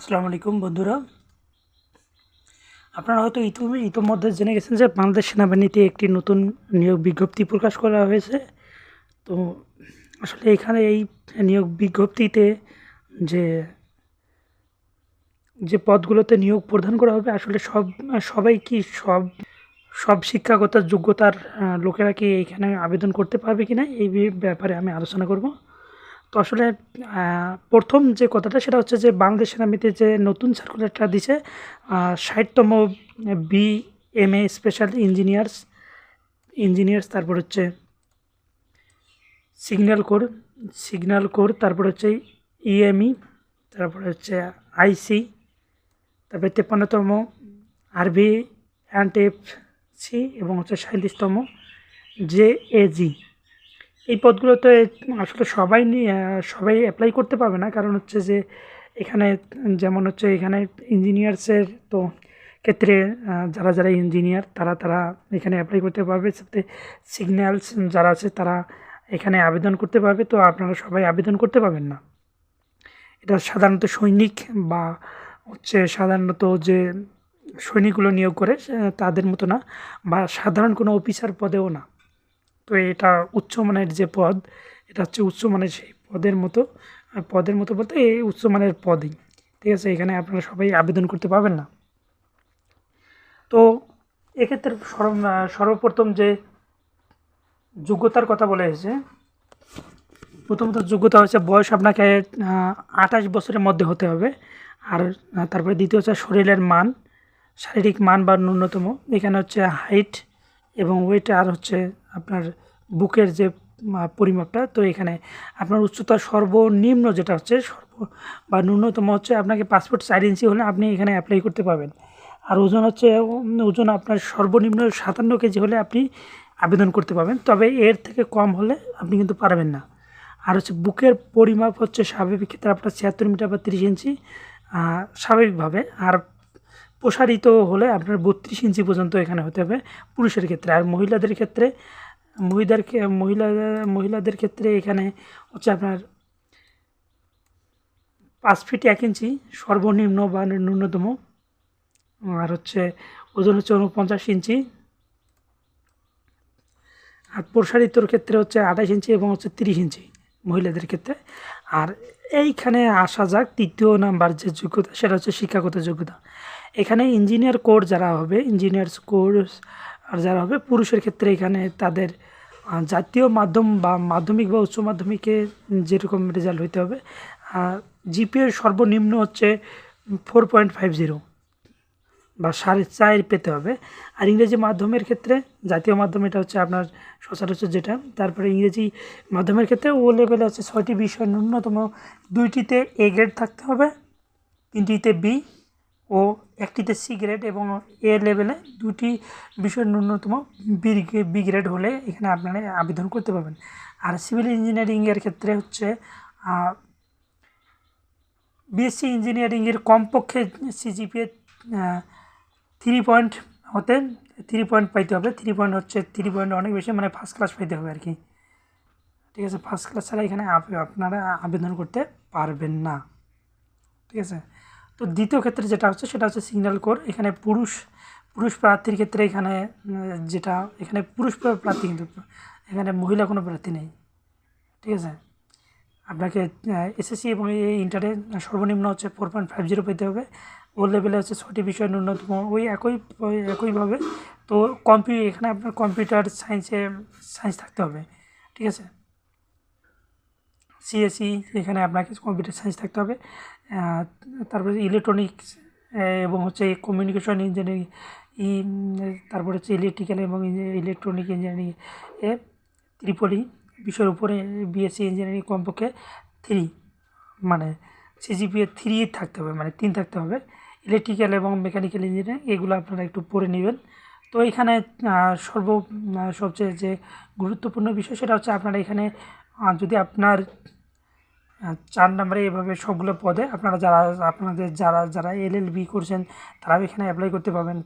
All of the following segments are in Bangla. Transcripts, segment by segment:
আসসালামু আলাইকুম বন্ধুরা। আপনারা হয়তো ইতোমধ্যে জেনে গেছেন যে বাংলাদেশ সেনাবাহিনীতে একটি নতুন নিয়োগ বিজ্ঞপ্তি প্রকাশ করা হয়েছে। তো আসলে এখানে এই নিয়োগ বিজ্ঞপ্তিতে যে যে পদগুলোতে নিয়োগ প্রদান করা হবে আসলে সবাই কি সব শিক্ষাগত যোগ্যতার লোকেরা কি এইখানে আবেদন করতে পারবে কিনা এই ব্যাপারে আমি আলোচনা করব। তো আসলে প্রথম যে কথাটা সেটা হচ্ছে যে বাংলাদেশ সেনাবাহিনীতে যে নতুন সার্কুলারটা দিছে ৬০তম বিএমএ স্পেশাল ইঞ্জিনিয়ার্স তারপর হচ্ছে সিগন্যাল কোর তারপর হচ্ছে ইএমই তারপরে হচ্ছে আইসি তারপরে ৫৩তম আরবি অ্যান্ড এফ সি এবং হচ্ছে ৩৭তম জেএজি। এই পদগুলোতে আসলে সবাই অ্যাপ্লাই করতে পারবে না, কারণ হচ্ছে যে এখানে যেমন হচ্ছে এখানে ইঞ্জিনিয়ার্সের তো ক্ষেত্রে যারা ইঞ্জিনিয়ার তারা এখানে অ্যাপ্লাই করতে পারবে, সাথে সিগন্যালস যারা আছে তারা এখানে আবেদন করতে পারবে। তো আপনারা সবাই আবেদন করতে পারবেন না। এটা সাধারণত সৈনিক বা হচ্ছে সাধারণত যে সৈনিকগুলো নিয়োগ করে তাদের মতো না, বা সাধারণ কোনো অফিসার পদেও না। তো এটা উচ্চমানের যে পদ, এটা হচ্ছে উচ্চমানের সেই পদের মতো বলতে এই উচ্চমানের পদই, ঠিক আছে। এখানে আপনারা সবাই আবেদন করতে পারবেন না। তো এক্ষেত্রে সর্বপ্রথম যে যোগ্যতার কথা বলে এসেছে, প্রথমত যোগ্যতা হচ্ছে বয়স আপনাকে ২৮ বছরের মধ্যে হতে হবে। আর তারপরে দ্বিতীয় হচ্ছে শারীরিক মান বা ন্যূনতম, এখানে হচ্ছে হাইট এবং ওয়েট, আর হচ্ছে আপনার বুকের যে পরিমাপটা। তো এখানে আপনার উচ্চতার সর্বনিম্ন যেটা হচ্ছে বা ন্যূনতম হচ্ছে আপনাকে পাসপোর্ট ৪ ইঞ্চি হলে আপনি এখানে অ্যাপ্লাই করতে পারবেন। আর ওজন হচ্ছে ওজন আপনার সর্বনিম্ন ৫৭ কেজি হলে আপনি আবেদন করতে পারবেন, তবে এর থেকে কম হলে আপনি কিন্তু পারবেন না। আর হচ্ছে বুকের পরিমাপ হচ্ছে স্বাভাবিক ক্ষেত্রে আপনার ৭৬ মিটার বা ৩০ ইঞ্চি স্বাভাবিকভাবে, আর প্রসারিত হলে আপনার ৩২ ইঞ্চি পর্যন্ত এখানে হতে হবে পুরুষের ক্ষেত্রে। আর মহিলাদের ক্ষেত্রে এখানে হচ্ছে আপনার ৫ ফিট ১ ইঞ্চি সর্বনিম্ন বা ন্যূনতম, আর হচ্ছে ওজন হচ্ছে ৪৯ ইঞ্চি। আর প্রসারিতর ক্ষেত্রে হচ্ছে ২৮ ইঞ্চি এবং হচ্ছে ৩০ ইঞ্চি মহিলাদের ক্ষেত্রে। আর এইখানে আসা যাক তৃতীয় নাম্বার যে যোগ্যতা, সেটা হচ্ছে শিক্ষাগত যোগ্যতা। এখানে ইঞ্জিনিয়ার্স কোর্স আর যারা হবে পুরুষের ক্ষেত্রে এখানে তাদের জাতীয় মাধ্যম বা মাধ্যমিক বা উচ্চ মাধ্যমিকে যেরকম রেজাল্ট হইতে হবে, জিপিএ সর্বনিম্ন হচ্ছে 4.50 বা 4.5 পেতে হবে। আর ইংরেজি মাধ্যমের ক্ষেত্রে জাতীয় মাধ্যম এটা হচ্ছে আপনার সচরাচর যেটা, তারপরে ইংরেজি মাধ্যমের ক্ষেত্রে ও লেভেলে হচ্ছে ৬টি বিষয় ন্যূনতম ২টিতে এ গ্রেড থাকতে হবে, ৩টিতে বি ও ১টিতে সি গ্রেড, এবং এ লেভেলে 2টি বিষয় ন্যূনতম বি গ্রেড হলে এখানে আপনারা আবেদন করতে পারবেন। আর সিভিল ইঞ্জিনিয়ারিংয়ের ক্ষেত্রে হচ্ছে বিএসসি ইঞ্জিনিয়ারিংয়ের কমপক্ষে সিজিপিএ 3 পয়েন্ট পাইতে হবে। 3 পয়েন্ট অনেক বেশি, মানে ফার্স্ট ক্লাস পাইতে হবে আর কি, ঠিক আছে। ফার্স্ট ক্লাস ছাড়া এখানে আপনারা আবেদন করতে পারবেন না, ঠিক আছে। তো দ্বিতীয় ক্ষেত্রে যেটা হচ্ছে সেটা হচ্ছে সিগন্যাল কোর। এখানে পুরুষ প্রার্থীর ক্ষেত্রে এখানে পুরুষ প্রার্থী, কিন্তু এখানে মহিলা কোনো প্রার্থী নেই, ঠিক আছে। আপনাকে এসএসসি এবং ইন্টারে সর্বনিম্ন হচ্ছে 4.50 পেতে হবে। ও লেভেলে হচ্ছে 6টি বিষয় ন্যূনতম ওই একইভাবে। তো এখানে আপনার কম্পিউটার সায়েন্স থাকতে হবে, ঠিক আছে। সিএসই এখানে আপনাকে কম্পিউটার সায়েন্স থাকতে হবে। তারপরে ইলেকট্রনিক্স এবং হচ্ছে কমিউনিকেশন ইঞ্জিনিয়ারিং, তারপরে হচ্ছে ইলেকট্রিক্যাল এবং ইলেকট্রনিক ইঞ্জিনিয়ারিং ত্রিপলি বিষয়ের উপরে বিএসসি ইঞ্জিনিয়ারিং কমপক্ষে 3, মানে সিজিপিএ 3 থাকতে হবে, মানে 3 থাকতে হবে। ইলেকট্রিক্যাল এবং মেকানিক্যাল ইঞ্জিনিয়ারিং এগুলো আপনারা একটু পড়ে নেবেন। তো এখানে সবচেয়ে যে গুরুত্বপূর্ণ বিষয় সেটা হচ্ছে আপনারা এখানে যদি আপনার 4 নম্বরে এভাবে সবগুলো পদে যারা এলএলবি করছেন তারাও এখানে অ্যাপ্লাই করতে পারবেন।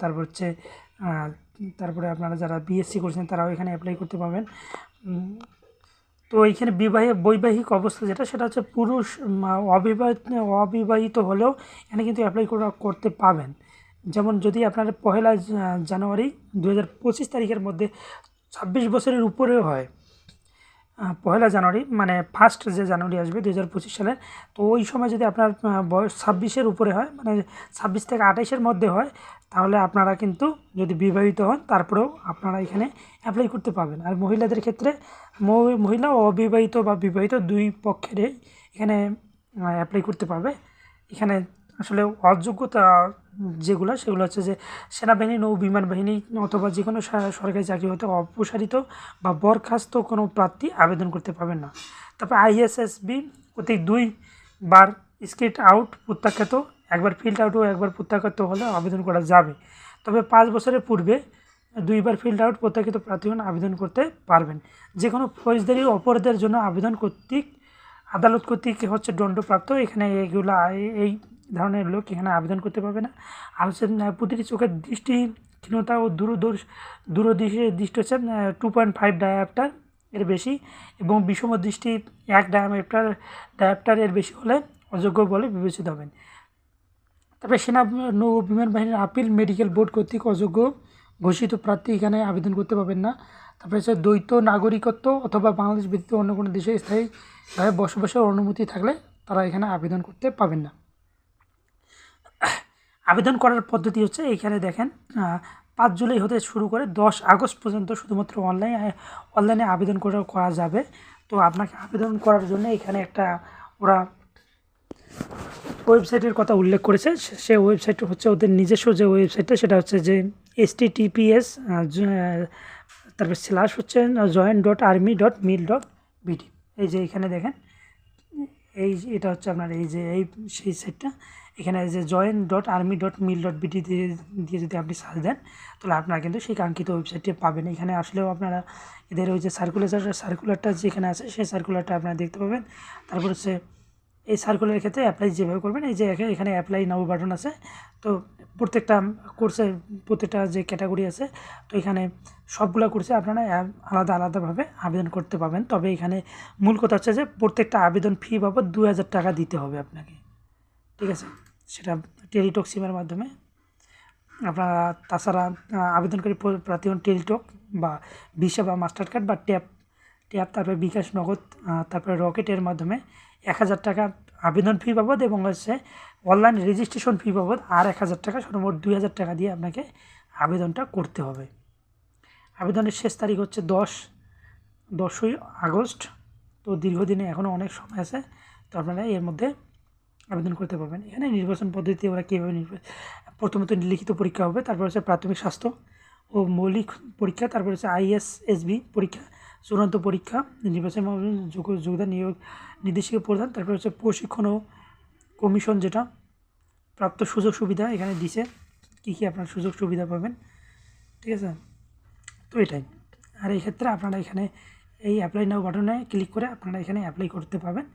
তারপরে আপনারা যারা বিএসসি করছেন তারাও এখানে অ্যাপ্লাই করতে পারবেন। তো এইখানে বৈবাহিক অবস্থা যেটা সেটা হচ্ছে পুরুষ অবিবাহিত হলেও এখানে কিন্তু অ্যাপ্লাই করতে পাবেন। যেমন যদি আপনার পহেলা জানুয়ারি 2025 তারিখের মধ্যে 26 বছরের উপরেও হয়, পহেলা জানুয়ারি মানে ফার্স্ট যে জানুয়ারি আসবে 2025 সালের, তো ওই সময় যদি আপনার বয়স 26-এর উপরে হয়, মানে 26 থেকে 28-এর মধ্যে হয়, তাহলে আপনারা কিন্তু যদি বিবাহিত হন তারপরেও আপনারা এখানে অ্যাপ্লাই করতে পারবেন। আর মহিলাদের ক্ষেত্রে মহিলা অবিবাহিত বা বিবাহিত দুই পক্ষেরই এখানে অ্যাপ্লাই করতে পারবে। এখানে আসলে অযোগ্যতা যেগুলো সেগুলো হচ্ছে যে সেনাবাহিনী, নৌ বিমান বাহিনী অথবা যে কোনো সরকারি চাকরি হতে অপসারিত বা বরখাস্ত কোনো প্রার্থী আবেদন করতে পারবেন না। তারপর ISSB কর্তৃক 2 বার স্কিট আউট প্রত্যাখ্যাত, একবার ফিল্ড আউট ও একবার প্রত্যাখ্যাত হলে আবেদন করা যাবে। তবে 5 বছরের পূর্বে 2 বার ফিল্ড আউট প্রত্যাখ্যাত প্রার্থীগণ আবেদন করতে পারবেন। যে কোনো ফৌজদারি অপরাধের জন্য আবেদন কর্তৃক আদালত কর্তৃক হচ্ছে দণ্ডপ্রাপ্ত, এখানে এইগুলো এই ধরনের লোক এখানে আবেদন করতে পারবে না। আর হচ্ছে প্রতিটি চোখের দৃষ্টিহীনতা ও দূরদৃষ্টি হচ্ছে 2.5 ডায়াপ্টার এর বেশি এবং বিষম দৃষ্টি 1 ডায়াপ্টার এর বেশি হলে অযোগ্য বলে বিবেচিত হবেন। তারপরে সেনা নৌ বিমান বাহিনীর আপিল মেডিকেল বোর্ড কর্তৃক অযোগ্য ঘোষিত প্রার্থী এখানে আবেদন করতে পারবেন না। তারপরে হচ্ছে দ্বৈত নাগরিকত্ব অথবা বাংলাদেশ ব্যতীত অন্য কোনো দেশে স্থায়ীভাবে বসবাসের অনুমতি থাকলে তারা এখানে আবেদন করতে পারবেন না। আবেদন করার পদ্ধতি হচ্ছে এইখানে দেখেন 5 জুলাই হতে শুরু করে 10 আগস্ট পর্যন্ত শুধুমাত্র অনলাইনে আবেদন করা যাবে। তো আপনাকে আবেদন করার জন্য এখানে একটা ওরা ওয়েবসাইটের কথা উল্লেখ করেছে। সে ওয়েবসাইট হচ্ছে ওদের নিজস্ব যে ওয়েবসাইটটা, সেটা হচ্ছে যে https তারপর স্ল্যাশ হচ্ছে join.army.mil.bd। এই যে এখানে দেখেন এটা হচ্ছে আপনার সেই সাইটটা। এখানে যে join.army.mil.bd দিয়ে যদি আপনি সার্চ দেন তাহলে আপনারা কিন্তু সেই কাঙ্ক্ষিত ওয়েবসাইটটি পাবেন। এখানে আসলেও আপনারা এদের ওই যে সার্কুলারটা যেখানে আছে সেই সার্কুলারটা আপনারা দেখতে পাবেন। তারপর হচ্ছে এই সার্কুলারের ক্ষেত্রে অ্যাপ্লাই যেভাবে করবেন, এই যে এখানে অ্যাপ্লাই নাও বাটন আছে। তো প্রত্যেকটা কোর্সের প্রত্যেকটা যে ক্যাটাগরি আছে, তো এখানে সবগুলো কোর্সে আপনারা আলাদাভাবে আবেদন করতে পারবেন। তবে এখানে মূল কথা হচ্ছে যে প্রত্যেকটা আবেদন ফি বাবদ 2000 টাকা দিতে হবে আপনাকে, ঠিক আছে? সেটা টেলিটক সিমের মাধ্যমে আপনারা, তাছাড়া আবেদনকারী প্রার্থীগণ টেলিটক বা ভিসা বা মাস্টার কার্ড বা ট্যাপ তারপরে বিকাশ নগদ তারপরে রকেটের মাধ্যমে 1000 টাকা আবেদন ফি বাবদ এবং হচ্ছে অনলাইন রেজিস্ট্রেশন ফি বাবদ আর 1000 টাকা, সর্বমোট 2000 টাকা দিয়ে আপনাকে আবেদনটা করতে হবে। আবেদনের শেষ তারিখ হচ্ছে 10ই আগস্ট। তো দীর্ঘদিনে এখনও অনেক সময় আছে, তো আপনারা এর মধ্যে আবেদন করতে পারবেন। এখানে নির্বাচন পদ্ধতি ওরা কীভাবে প্রথমত লিখিত পরীক্ষা হবে, তারপর হচ্ছে প্রাথমিক স্বাস্থ্য ও মৌলিক পরীক্ষা, তারপর হচ্ছে ISSB পরীক্ষা, চূড়ান্ত পরীক্ষা, নির্বাচন যোগদান নিয়োগ নির্দেশিকা প্রদান, তারপর হচ্ছে প্রশিক্ষণ ও কমিশন যেটা প্রাপ্ত সুযোগ সুবিধা এখানে দিছে, কী আপনার সুযোগ সুবিধা পাবেন, ঠিক আছে? তো এটাই। আর এই ক্ষেত্রে আপনারা এখানে এই অ্যাপ্লাই নাও বাটনে ক্লিক করে আপনারা এখানে অ্যাপ্লাই করতে পারবেন।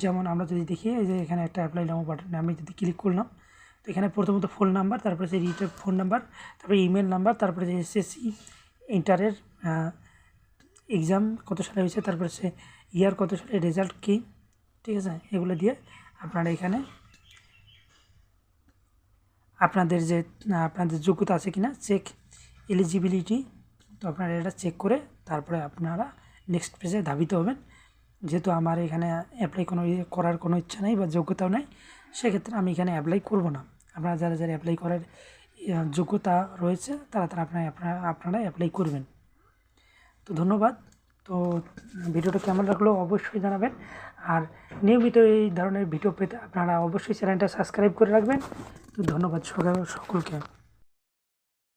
যেমন আমরা যদি দেখি এই যে এখানে একটা অ্যাপ্লাই নাও বাটনে আমি যদি ক্লিক করলাম, তো এখানে প্রথমত ফোন নাম্বার, তারপরে যে রিটার ফোন নাম্বার, তারপরে ইমেল নাম্বার, তারপরে যে SSC ইন্টারের এক্সাম কত সালে হয়েছে, তারপরে সে ইয়ার কত সালে, রেজাল্ট কী, ঠিক আছে? এগুলো দিয়ে আপনারা এখানে আপনাদের যোগ্যতা আছে কিনা চেক এলিজিবিলিটি, তো আপনারা এটা চেক করে তারপরে আপনারা নেক্সট পেজে ধাবিত হবেন। যেহেতু আমার এখানে অ্যাপ্লাই করার কোনো ইচ্ছা নেই বা যোগ্যতাও নেই, সেক্ষেত্রে আমি এখানে অ্যাপ্লাই করব না। আপনারা যারা অ্যাপ্লাই করার যোগ্যতা রয়েছে তারা আপনারা অ্যাপ্লাই করবেন। তো ধন্যবাদ। তো ভিডিওটা কেমন লাগলো অবশ্যই জানাবেন। আর নিয়মিত এই ধরনের ভিডিও পেতে আপনারা অবশ্যই চ্যানেলটা সাবস্ক্রাইব করে রাখবেন। তো ধন্যবাদ সকলকে।